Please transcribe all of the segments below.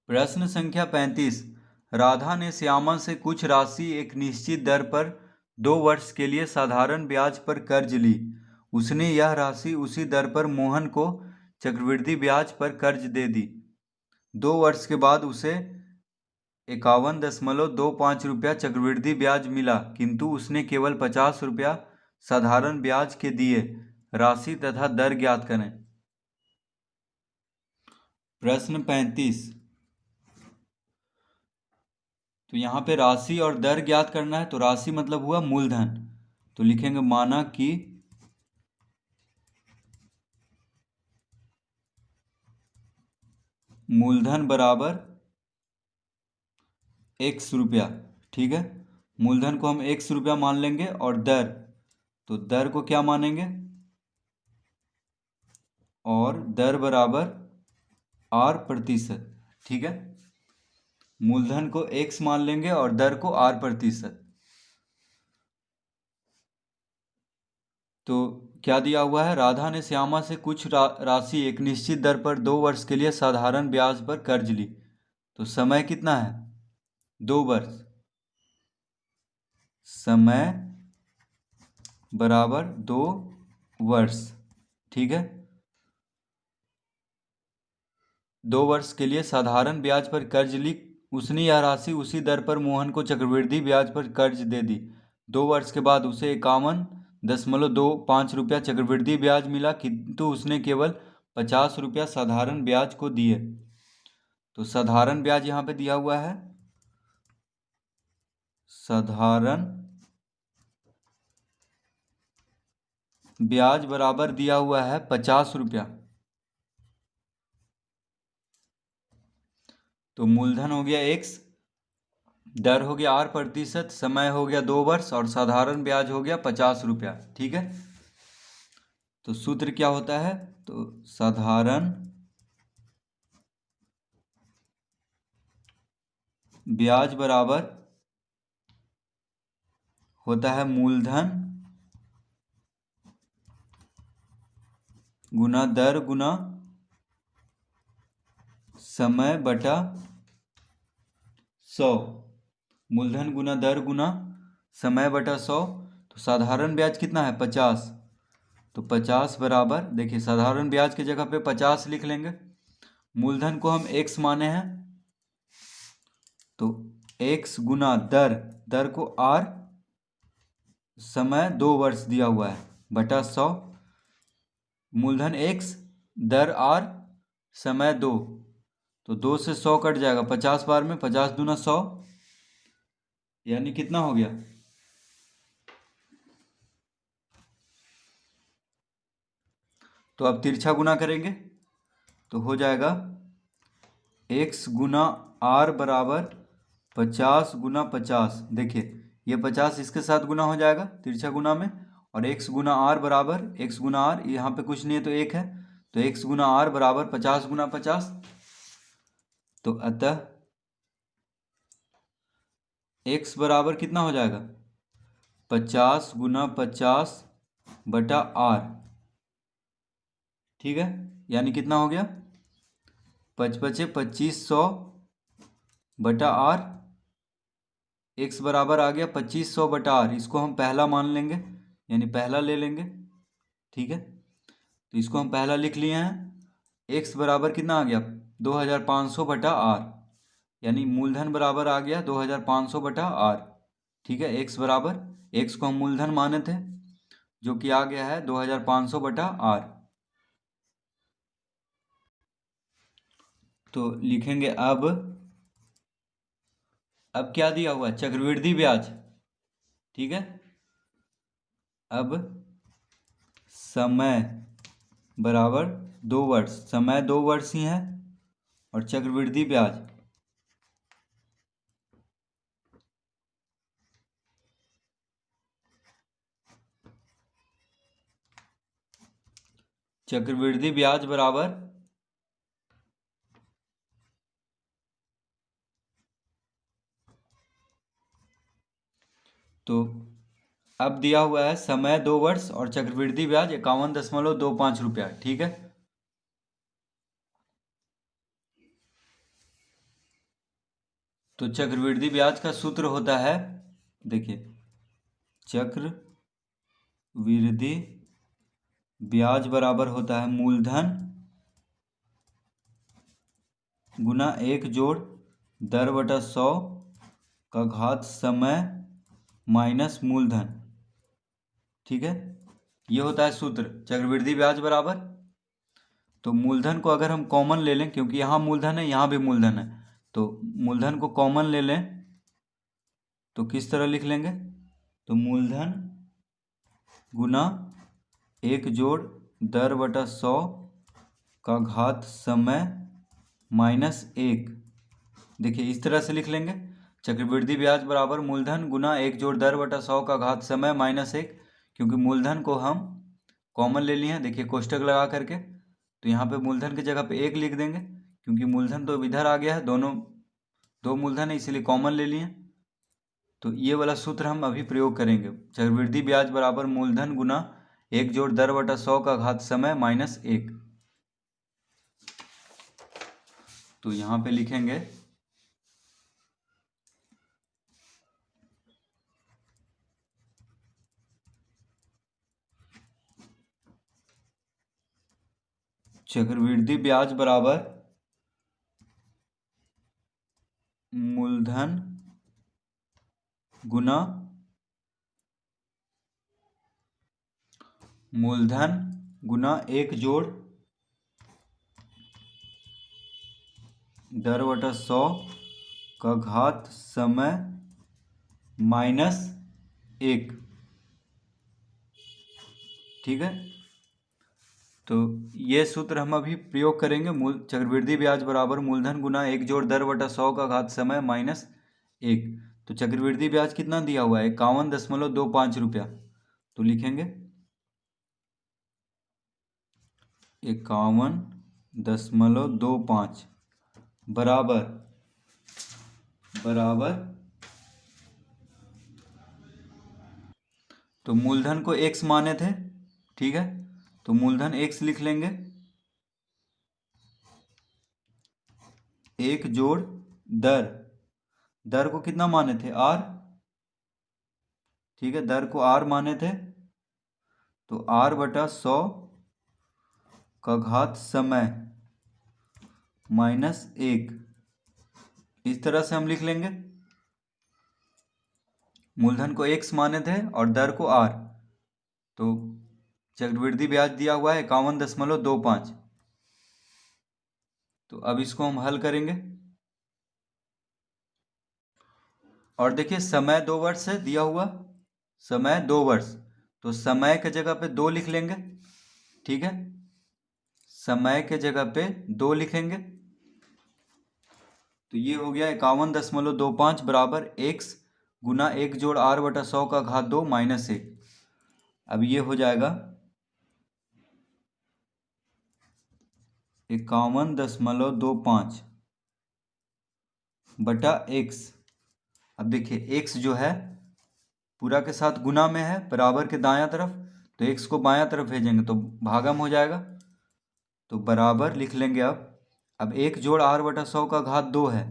प्रश्न संख्या 35। राधा ने श्यामा से कुछ राशि एक निश्चित दर पर 2 वर्ष के लिए साधारण ब्याज पर कर्ज ली। उसने यह राशि उसी दर पर मोहन को चक्रवृद्धि ब्याज पर कर्ज दे दी। 2 वर्ष के बाद उसे 51.25 रुपया चक्रवृद्धि ब्याज मिला, किंतु उसने केवल 50 रुपया साधारण ब्याज के दिए। राशि तथा दर ज्ञात करें। प्रश्न 35। तो यहाँ पे राशि और दर ज्ञात करना है। तो राशि मतलब हुआ मूलधन, तो लिखेंगे माना कि मूलधन बराबर x रुपया। ठीक है, मूलधन को हम x रुपया मान लेंगे और दर, तो दर को क्या मानेंगे, और दर बराबर r%। ठीक है, मूलधन को x मान लेंगे और दर को r%। तो क्या दिया हुआ है, राधा ने श्यामा से कुछ राशि एक निश्चित दर पर 2 वर्ष के लिए साधारण ब्याज पर कर्ज ली। तो समय कितना है, 2 वर्ष। समय बराबर 2 वर्ष। ठीक है, 2 वर्ष के लिए साधारण ब्याज पर कर्ज ली। उसने यह राशि उसी दर पर मोहन को चक्रवृद्धि ब्याज पर कर्ज दे दी। 2 वर्ष के बाद उसे 51.25 रुपया चक्रवृद्धि ब्याज मिला, किंतु उसने केवल 50 रुपया साधारण ब्याज को दिए। तो साधारण ब्याज यहाँ पे दिया हुआ है, साधारण ब्याज बराबर दिया हुआ है 50 रुपया। तो मूलधन हो गया x, दर हो गया r%, समय हो गया 2 वर्ष और साधारण ब्याज हो गया 50 रुपया। ठीक है, तो सूत्र क्या होता है, तो साधारण ब्याज बराबर होता है मूलधन गुना दर गुना समय बटा 100। मूलधन गुना दर गुना समय बटा 100। तो साधारण ब्याज कितना है, 50। तो 50 बराबर, देखिए साधारण ब्याज की जगह पे 50 लिख लेंगे। मूलधन को हम x माने हैं, तो x गुना दर, दर को r, समय 2 वर्ष दिया हुआ है, बटा 100। मूलधन x, दर r, समय 2। तो 2 से 100 कट जाएगा 50 बार में, 50 दूना 100, यानी कितना हो गया, तो अब तिरछा गुना करेंगे तो हो जाएगा x गुना r बराबर 50 गुना 50। देखिए ये 50 इसके साथ गुना हो जाएगा तिरछा गुना में, और x गुना r बराबर, x गुना r यहाँ पे कुछ नहीं है तो 1 है, तो x गुना r बराबर 50 गुना 50। तो अतः x बराबर कितना हो जाएगा, 50 गुना 50 बटा r। ठीक है, यानी कितना हो गया, 2500 बटा r। x बराबर आ गया 2500 बटा r। इसको हम पहला मान लेंगे, यानी पहला ले लेंगे। ठीक है, तो इसको हम पहला लिख लिए हैं। x बराबर कितना आ गया, 2500 बटा r, यानी मूलधन बराबर आ गया 2500 बटा r। ठीक है, x बराबर, x को हम मूलधन माने थे, जो कि आ गया है 2500 बटा r। तो लिखेंगे अब क्या दिया हुआ है, चक्रवृद्धि ब्याज। ठीक है, अब समय बराबर 2 वर्ष, समय 2 वर्ष ही है, और चक्रवृद्धि ब्याज चक्रवृद्धि ब्याज बराबर तो अब दिया हुआ है समय 2 वर्ष और चक्रवृद्धि ब्याज 51.25 रुपया। ठीक है, तो चक्रवृद्धि ब्याज का सूत्र होता है, देखिए, चक्रवृद्धि ब्याज बराबर होता है मूलधन गुना 1 जोड़ दर बटा 100 का घात समय माइनस मूलधन। ठीक है, ये होता है सूत्र चक्रवृद्धि ब्याज बराबर। तो मूलधन को अगर हम कॉमन ले लें, क्योंकि यहाँ मूलधन है यहाँ भी मूलधन है, तो मूलधन को कॉमन ले लें तो किस तरह लिख लेंगे, तो मूलधन गुना 1 जोड़ दर बटा 100 का घात समय माइनस 1। देखिए इस तरह से लिख लेंगे, चक्रवृद्धि ब्याज बराबर मूलधन गुना 1 जोड़ दर बटा 100 का घात समय माइनस 1, क्योंकि मूलधन को हम कॉमन ले लिए हैं। देखिए कोष्टक लगा करके, तो यहाँ पे मूलधन की जगह पे 1 लिख देंगे, क्योंकि मूलधन तो इधर आ गया है, दोनों दो मूलधन है इसलिए कॉमन ले लिए। तो ये वाला सूत्र हम अभी प्रयोग करेंगे, चक्रवृद्धि ब्याज बराबर मूलधन गुना 1 जोड़ दर बटा 100 का घात समय माइनस 1। तो यहाँ पे लिखेंगे चक्रवृद्धि ब्याज बराबर मूलधन गुना 1 जोड़ दर बटा 100 का घात समय माइनस 1। ठीक है, तो ये सूत्र हम अभी प्रयोग करेंगे, चक्रवृद्धि ब्याज बराबर मूलधन गुना 1 जोड़ दर बटा 100 का घात समय माइनस 1। तो चक्रवृद्धि ब्याज कितना दिया हुआ है, 51.25 रुपया। तो लिखेंगे 51.25 बराबर तो मूलधन को x माने थे, ठीक है, तो मूलधन x लिख लेंगे, 1 जोड़ दर को कितना माने थे, r। ठीक है, दर को r माने थे, तो r बटा 100 का घात समय माइनस 1। इस तरह से हम लिख लेंगे, मूलधन को x माने थे और दर को r। तो चक्रवृद्धि ब्याज दिया हुआ है 51.25। तो अब इसको हम हल करेंगे, और देखिए समय 2 वर्ष है दिया हुआ, समय 2 वर्ष, तो समय के जगह पे 2 लिख लेंगे। ठीक है, समय के जगह पे 2 लिखेंगे, तो ये हो गया 51.25 बराबर x गुना 1 जोड़ r बटा 100 का घात 2 माइनस 1। अब ये हो जाएगा 51.25 बटा x। अब देखिए x जो है पूरा के साथ गुना में है, बराबर के दायां तरफ, तो x को बायां तरफ भेजेंगे तो भागम हो जाएगा, तो बराबर लिख लेंगे। अब 1 जोड़ r बटा 100 का घात 2 है,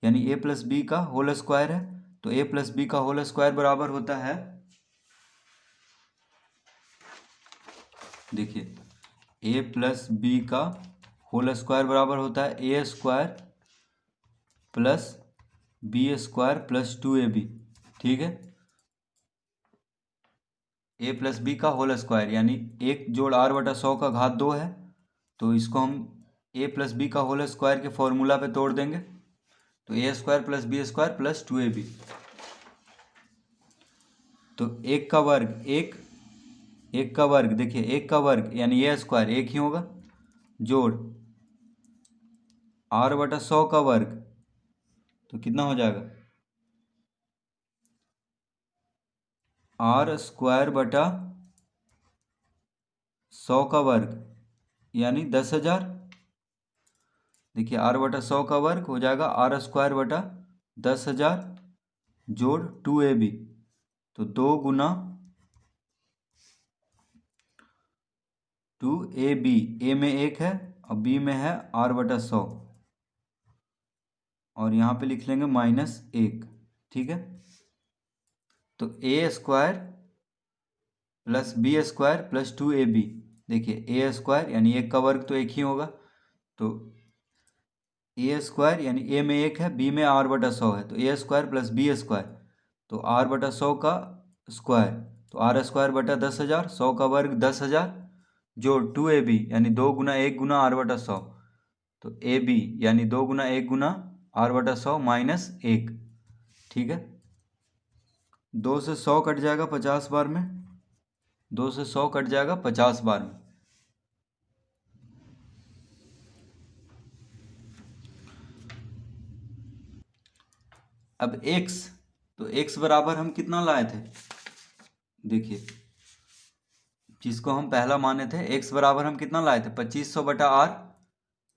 यानी a प्लस बी का होल स्क्वायर है, तो a प्लस बी का होल स्क्वायर बराबर होता है, देखिए a प्लस बी का होल स्क्वायर बराबर होता है a square plus b square plus 2ab। ठीक है, a प्लस बी का होल स्क्वायर यानी 1 जोड़ r बटा 100 का घात 2 है, तो इसको हम a प्लस बी का होल स्क्वायर के फॉर्मूला पे तोड़ देंगे, तो a square plus b square plus 2ab। तो 1 का वर्ग 1 का वर्ग, देखिए 1 का वर्ग यानी a स्क्वायर 1 ही होगा, जोड़ r बटा 100 का वर्ग, तो कितना हो जाएगा, r स्क्वायर बटा 100 का वर्ग यानी 10,000। देखिए r बटा 100 का वर्ग हो जाएगा r स्क्वायर बटा 10,000 जोड़ 2ab, तो 2 गुना 2ab, a में 1 है और b में है r बटा 100, और यहाँ पे लिख लेंगे -1, ठीक है। तो a² plus b² plus 2ab, देखिए a² यानी 1 का वर्ग तो 1 ही होगा, तो a² यानी a में 1 है, b में r/100 है, तो a² प्लस b², तो r/100 का स्क्वायर, तो r² / 10,000, 100 का वर्ग 10,000 जोड़ 2ab यानी 2 गुना 1 गुना r/100, तो ab यानी 2 गुना 1 गुना r/100 -1, ठीक है। 2 से 100 कट जाएगा 50 बार में, 2 से 100 कट जाएगा 50 बार में। अब x, तो x बराबर हम कितना लाए थे, देखिए जिसको हम पहला माने थे, x बराबर हम कितना लाए थे 2500/r,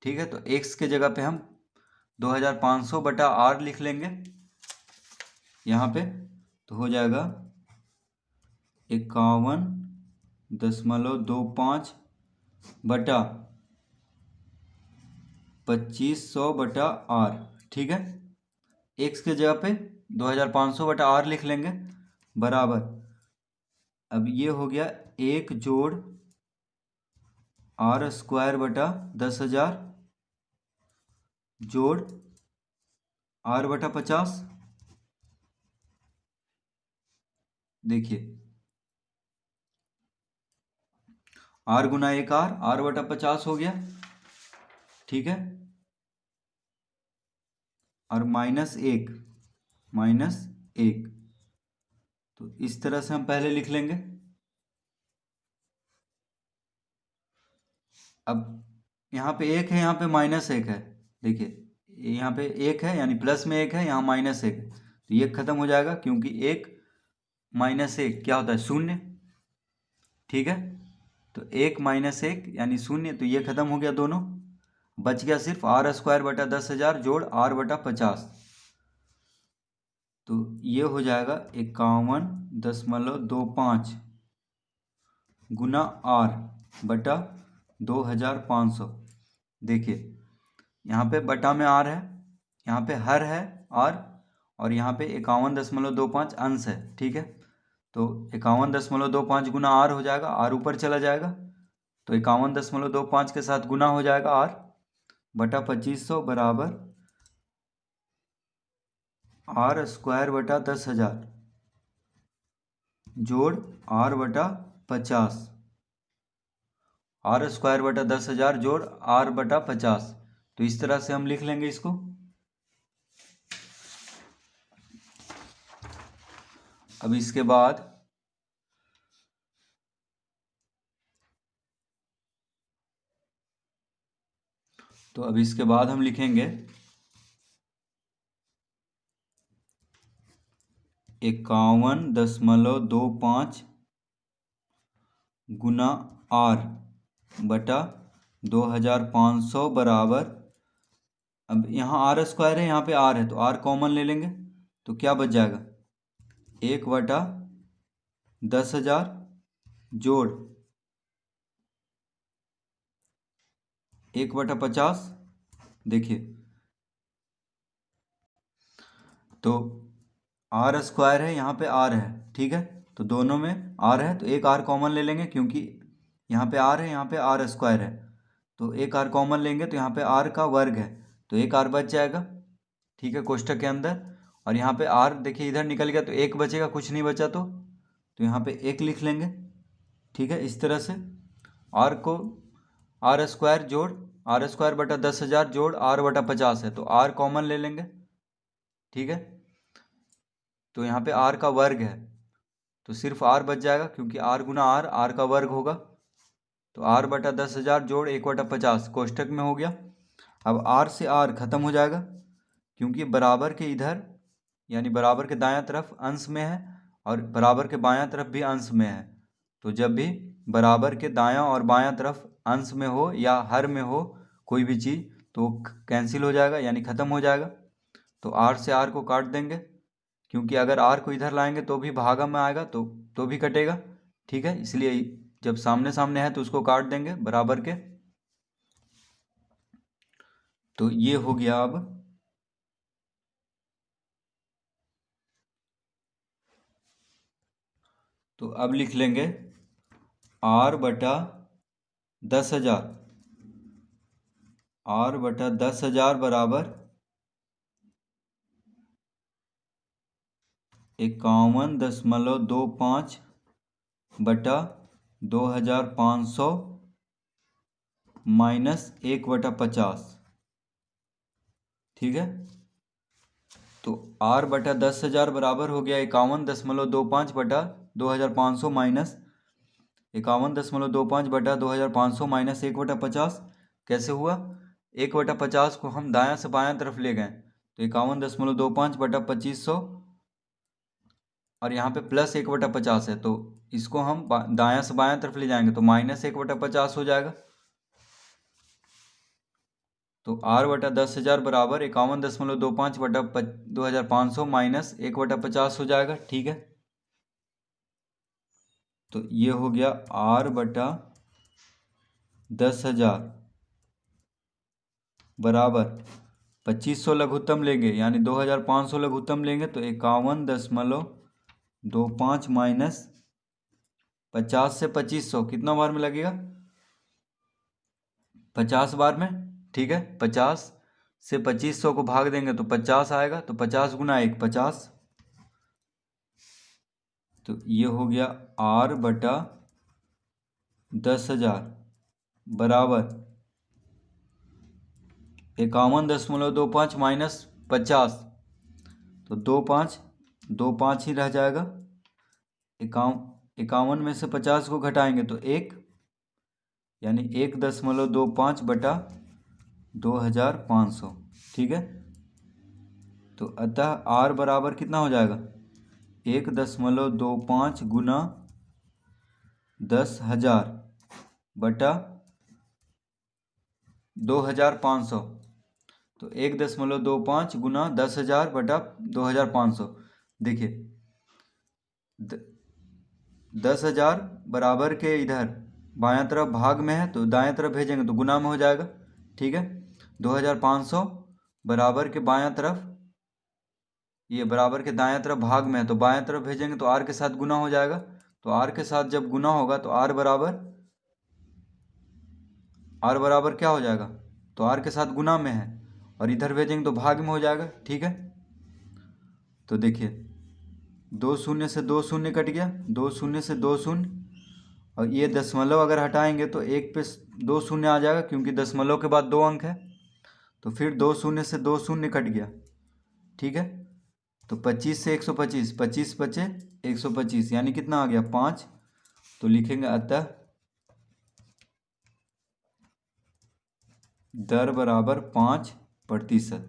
ठीक है। तो x के जगह पे हम 2500/r लिख लेंगे यहाँ पे, तो हो जाएगा 51.25 बटा 2500/r, ठीक है। x के जगह पे 2500/r लिख लेंगे, बराबर, अब ये हो गया 1 जोड़ r² / 10,000 जोड़ r/50, देखिए r गुना 1 r/50 हो गया, ठीक है। और -1, तो इस तरह से हम पहले लिख लेंगे। अब यहाँ पे 1 है, यहाँ पे -1 है, देखिए यहाँ पे 1 है यानी प्लस में 1 है, यहाँ -1 है, तो ये खत्म हो जाएगा, क्योंकि 1 -1 क्या होता है, 0, ठीक है। तो 1 -1 यानी 0, तो ये खत्म हो गया दोनों, बच गया सिर्फ r² / 10,000 जोड़ r/50, तो ये हो जाएगा 51.25 गुना r/2500, देखिए यहाँ पे बटा में r है, यहाँ पे हर है r, और यहाँ पे 51.25 अंश है, ठीक है। तो 51.25 गुना r हो जाएगा, r ऊपर चला जाएगा, तो 51.25 के साथ गुना हो जाएगा r/2500 बराबर r² / 10,000 जोड़ r/50, r² / 10,000 जोड़ r/50, तो इस तरह से हम लिख लेंगे इसको। अब इसके बाद हम लिखेंगे 51.25 गुना r/2500 बराबर, अब यहाँ r² है, यहाँ पे r है, तो r कॉमन ले लेंगे, तो क्या बच जाएगा 1/10,000 जोड़ 1/50, देखिए तो r² है, यहाँ पे r है, ठीक है, तो दोनों में r है, तो एक r कॉमन ले लेंगे, क्योंकि यहाँ पे r है, यहाँ पे r² है, तो एक r कॉमन लेंगे, तो यहाँ पे r का वर्ग है, तो एक r बच जाएगा, ठीक है, कोष्ठक के अंदर। और यहाँ पे r देखिए इधर निकल गया, तो एक बचेगा, कुछ नहीं बचा, तो यहाँ पे 1 लिख लेंगे, ठीक है। इस तरह से r को r² जोड़ r² / 10,000 जोड़ r/50 है, तो r कॉमन ले लेंगे, ठीक है। तो यहाँ पे r का वर्ग है, तो सिर्फ r बच जाएगा, क्योंकि r गुना r का वर्ग होगा, तो r/10,000 जोड़ 1/50 कोष्ठक में हो गया। अब r से r खत्म हो जाएगा, क्योंकि बराबर के इधर यानी बराबर के दायां तरफ अंश में है, और बराबर के बायां तरफ भी अंश में है, तो जब भी बराबर के दायां और बायां तरफ अंश में हो या हर में हो कोई भी चीज़, तो कैंसिल हो जाएगा यानी ख़त्म हो जाएगा, तो r से r को काट देंगे, क्योंकि अगर r को इधर लाएंगे तो भी भागा में आएगा, तो भी कटेगा, ठीक है, इसलिए जब सामने सामने है तो उसको काट देंगे बराबर के। तो ये हो गया अब तो अब लिख लेंगे R बटा 10,000, R बटा 10,000 बराबर 51.25 बटा 2,500 माइनस 1/50। ठीक है, तो R बटा 10,000 बराबर हो गया 51.25 बटा 2,500 माइनस 51.25 बटा 2,500 माइनस 1/50। कैसे हुआ? 1/50 को हम दायां से बायां तरफ ले गए तो 51.25 बटा 2500 और यहाँ पे प्लस 1/50 है, तो इसको हम दायां से बायां तरफ ले जाएंगे तो माइनस 1/50 हो जाएगा। तो R बटा 10,000 बराबर 51.25 बटा 2,500 माइनस 1/50 हो जाएगा। ठीक है, तो ये हो गया R बटा 10,000 बराबर 2500 लघुत्तम लेंगे यानी 2,500 लघुत्तम लेंगे तो 51.25 माइनस 50 से 2500 कितना बार में लगेगा? 50 बार में। ठीक है, 50 से 2500 को भाग देंगे तो 50 आएगा, तो 50 गुना 1 50। तो ये हो गया R बटा 10,000 बराबर 51.25 माइनस 50, तो 2 5 ही रह जाएगा। 51 में से 50 को घटाएंगे तो 1 यानी 1.25 बटा 2,500। ठीक है, तो अतः R बराबर कितना हो जाएगा? 1.25 गुना 10,000 बटा 2,500, तो 1.25 गुना 10,000 बटा 2,500। देखिए 10,000 बराबर के इधर बायां तरफ भाग में है तो दाएं तरफ भेजेंगे तो गुना में हो जाएगा। ठीक है, 2,500 बराबर के बायां तरफ, ये बराबर के दाएं तरफ भाग में है तो बाएं तरफ भेजेंगे तो R के साथ गुना हो जाएगा। तो R के साथ जब गुना होगा तो R बराबर क्या हो जाएगा? तो R के साथ गुना में है और इधर भेजेंगे तो भाग में हो जाएगा। ठीक है, तो देखिए 2 शून्य से 2 शून्य कट गया, 2 शून्य से 2 शून्य, और ये दशमलव अगर हटाएंगे तो 1 पे 2 शून्य आ जाएगा क्योंकि दशमलव के बाद 2 अंक है। तो फिर 2 शून्य से 2 शून्य कट गया। ठीक है, तो 25 से 125, 25 बचे 125 यानी कितना आ गया? 5। तो लिखेंगे अतः दर बराबर 5%।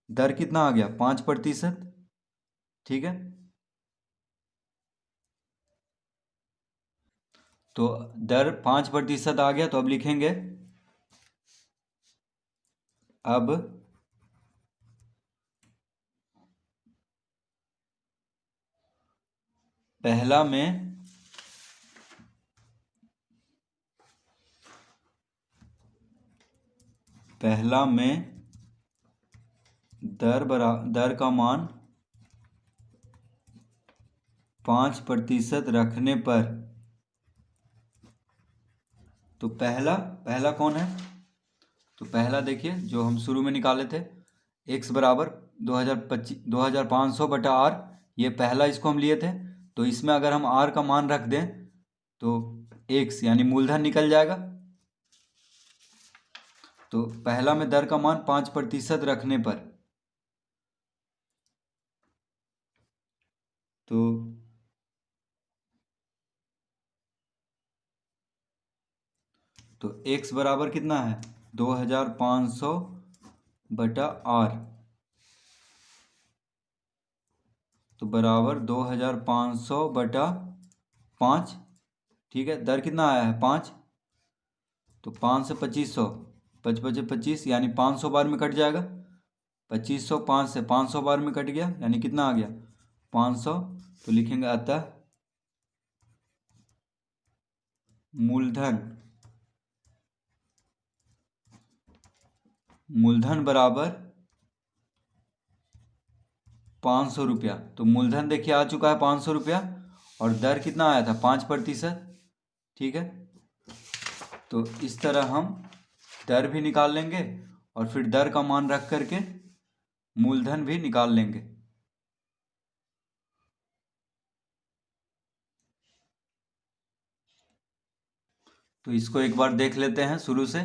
दर कितना आ गया? 5%। ठीक है, तो दर 5% आ गया, तो अब लिखेंगे अब पहला में दर का मान 5% रखने पर, तो पहला कौन है? तो पहला देखिए जो हम शुरू में निकाले थे, x बराबर 2,500 बटा R, ये पहला इसको हम लिए थे। तो इसमें अगर हम R का मान रख दें तो x यानी मूलधन निकल जाएगा। तो पहला में दर का मान 5% रखने पर, तो x बराबर कितना है? 2,500 बटा R, तो बराबर 2,500 बटा 5। ठीक है, दर कितना आया है? 5। तो 5 से 2500, 5 बचे 25 यानी 500 बार में कट जाएगा। 2500 5 से 500 बार में कट गया यानी कितना आ गया? 500। तो लिखेंगे अतः मूलधन बराबर 500 रुपया। तो मूलधन देखिए आ चुका है 500 रुपया, और दर कितना आया था 5%। ठीक है, तो इस तरह हम दर भी निकाल लेंगे और फिर दर का मान रख करके मूलधन भी निकाल लेंगे। तो इसको एक बार देख लेते हैं शुरू से।